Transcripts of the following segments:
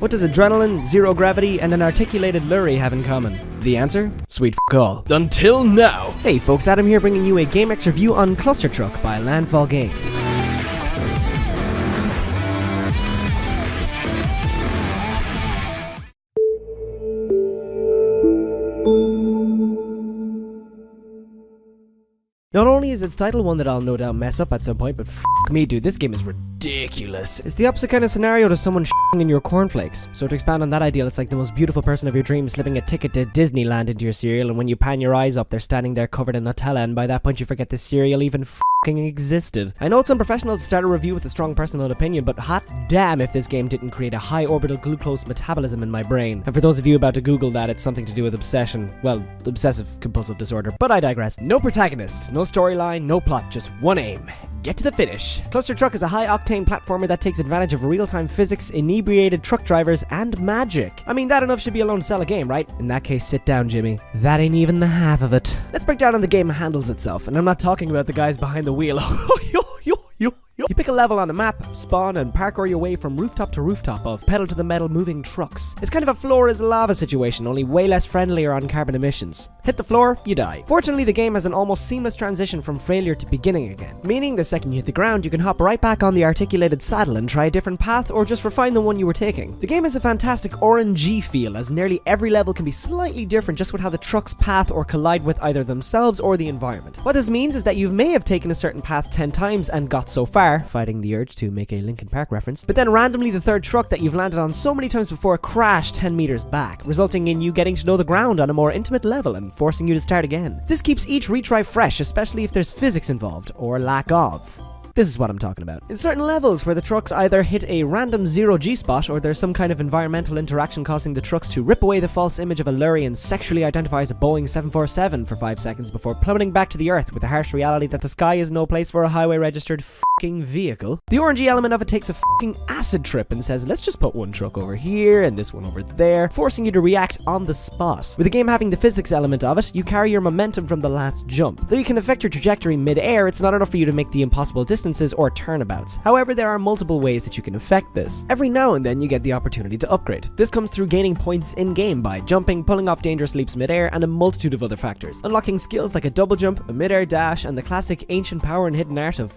What does adrenaline, zero gravity, and an articulated lurry have in common? The answer? Sweet f*** all. Until now! Hey folks, Adam here bringing you a GameX review on Clustertruck by Landfall Games. Not only is its title one that I'll no doubt mess up at some point, but f*** me dude, this game is ridiculous. It's the opposite kind of scenario to someone ***ing in your cornflakes. So to expand on that ideal, it's like the most beautiful person of your dreams slipping a ticket to Disneyland into your cereal, and when you pan your eyes up, they're standing there covered in Nutella, and by that point you forget the cereal even f***ing existed. I know it's unprofessional to start a review with a strong personal opinion, but hot damn if this game didn't create a high orbital glucose metabolism in my brain. And for those of you about to Google that, it's something to do with obsession. Well, obsessive compulsive disorder, but I digress. No protagonist, no storyline, no plot, just one aim. Get to the finish. Clustertruck is a high-octane platformer that takes advantage of real-time physics, inebriated truck drivers, and magic. I mean, that enough should be alone to sell a game, right? In that case, sit down, Jimmy. That ain't even the half of it. Let's break down how the game handles itself, and I'm not talking about the guys behind the wheel. You pick a level on a map, spawn, and parkour your way from rooftop to rooftop of pedal-to-the-metal moving trucks. It's kind of a floor is lava situation, only way less friendlier on carbon emissions. Hit the floor, you die. Fortunately, the game has an almost seamless transition from failure to beginning again, meaning the second you hit the ground, you can hop right back on the articulated saddle and try a different path or just refine the one you were taking. The game has a fantastic RNG feel, as nearly every level can be slightly different just with how the trucks path or collide with either themselves or the environment. What this means is that you may have taken a certain path 10 times and got so far, fighting the urge to make a Linkin Park reference, but then randomly the third truck that you've landed on so many times before crashed 10 meters back, resulting in you getting to know the ground on a more intimate level and forcing you to start again. This keeps each retry fresh, especially if there's physics involved, or lack of. This is what I'm talking about. In certain levels where the trucks either hit a random zero-G spot or there's some kind of environmental interaction causing the trucks to rip away the false image of a lurry and sexually identify as a Boeing 747 for 5 seconds before plummeting back to the earth with the harsh reality that the sky is no place for a highway registered f***ing vehicle. The RNG element of it takes a f***ing acid trip and says, let's just put one truck over here and this one over there, forcing you to react on the spot. With the game having the physics element of it, you carry your momentum from the last jump. Though you can affect your trajectory mid-air, it's not enough for you to make the impossible distances or turnabouts. However, there are multiple ways that you can affect this. Every now and then you get the opportunity to upgrade. This comes through gaining points in-game by jumping, pulling off dangerous leaps mid-air, and a multitude of other factors. Unlocking skills like a double jump, a mid-air dash, and the classic ancient power and hidden art of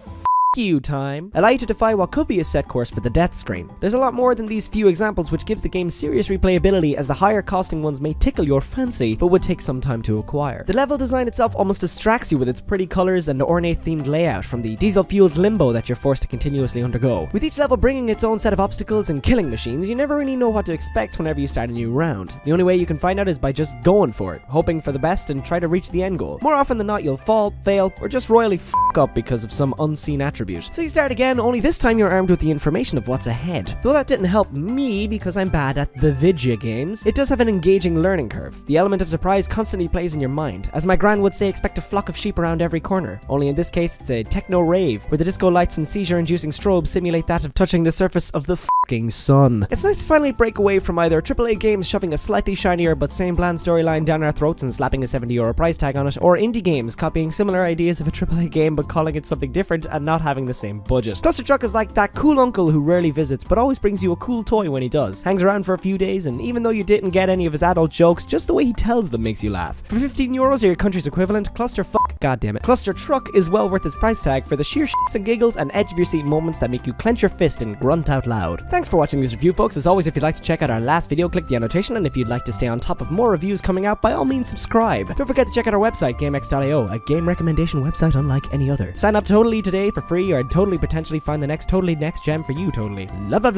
you time allow you to defy what could be a set course for the death screen. There's a lot more than these few examples, which gives the game serious replayability, as the higher costing ones may tickle your fancy but would take some time to acquire. The level design itself almost distracts you with its pretty colors and ornate themed layout from the diesel fueled limbo that you're forced to continuously undergo. With each level bringing its own set of obstacles and killing machines, you never really know what to expect whenever you start a new round. The only way you can find out is by just going for it, hoping for the best and try to reach the end goal. More often than not, you'll fall, fail, or just royally f*** up because of some unseen attribute. So you start again, only this time you're armed with the information of what's ahead. Though that didn't help me because I'm bad at the video games, it does have an engaging learning curve. The element of surprise constantly plays in your mind. As my gran would say, expect a flock of sheep around every corner. Only in this case, it's a techno rave, where the disco lights and seizure-inducing strobes simulate that of touching the surface of the f***ing sun. It's nice to finally break away from either AAA games shoving a slightly shinier but same bland storyline down our throats and slapping a €70 price tag on it, or indie games copying similar ideas of a AAA game but calling it something different and not having the same budget. Clustertruck is like that cool uncle who rarely visits but always brings you a cool toy when he does. Hangs around for a few days, and even though you didn't get any of his adult jokes, just the way he tells them makes you laugh. For €15 or your country's equivalent, Clustertruck is well worth its price tag for the sheer shits and giggles and edge of your seat moments that make you clench your fist and grunt out loud. Thanks for watching this review, folks. As always, if you'd like to check out our last video, click the annotation, and if you'd like to stay on top of more reviews coming out, by all means subscribe. Don't forget to check out our website, GameX.io, a game recommendation website unlike any other. Sign up totally today for free, or totally potentially find the next totally next gem for you totally. Love.